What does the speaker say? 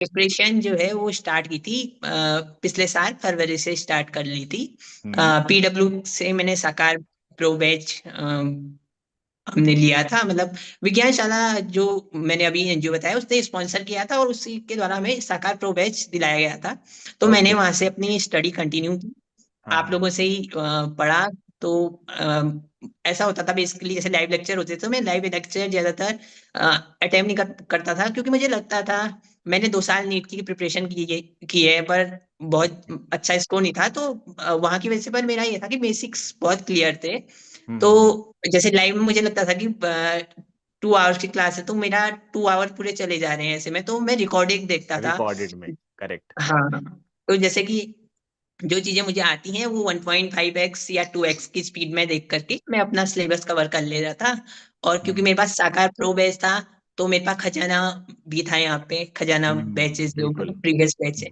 Preparation जो है वो स्टार्ट की थी पिछले साल फरवरी से स्टार्ट कर ली थी। हम्म। पीडब्ल्यू से मैंने साकार प्रो बैच हमने लिया था, मतलब विज्ञानशाला जो मैंने अभी एनजीओ बताया उसने स्पॉन्सर किया था और उसी के द्वारा हमें साकार प्रो बैच दिलाया गया था। तो मैंने ओके। वहां से अपनी स्टडी कंटिन्यू की, हाँ आप हाँ। लोगों से ही पढ़ा। तो ऐसा होता था बेसिकली, जैसे लाइव लेक्चर होते थे तो मैं लाइव लेक्चर ज्यादातर अटेम्प्ट नहीं करता था, क्योंकि मुझे लगता था मैंने 2 साल नीट की प्रिपरेशन की है पर बहुत हम्म अच्छा स्कोर नहीं था। तो वहां की वजह से, पर मेरा ये था कि बेसिक्स बहुत क्लियर थे। हम्म तो हम्म, जैसे लाइव में मुझे लगता था कि 2 आवर्स की क्लास है तो मेरा 2 आवर पूरे चले जा रहे हैं, ऐसे में तो मैं रिकॉर्डिंग देखता था। रिकॉर्डेड में। करेक्ट। हाँ, तो जैसे कि जो चीजें मुझे आती हैं वो 1.5x या 2x की स्पीड में देख करके मैं अपना सिलेबस कवर कर ले रहा था। और क्योंकि मेरे पास साकार प्रो बैच था तो मेरे पास खजाना भी था, यहाँ पे खजाना बैचेस जो बिल्कुल। प्रीवियस बैच है।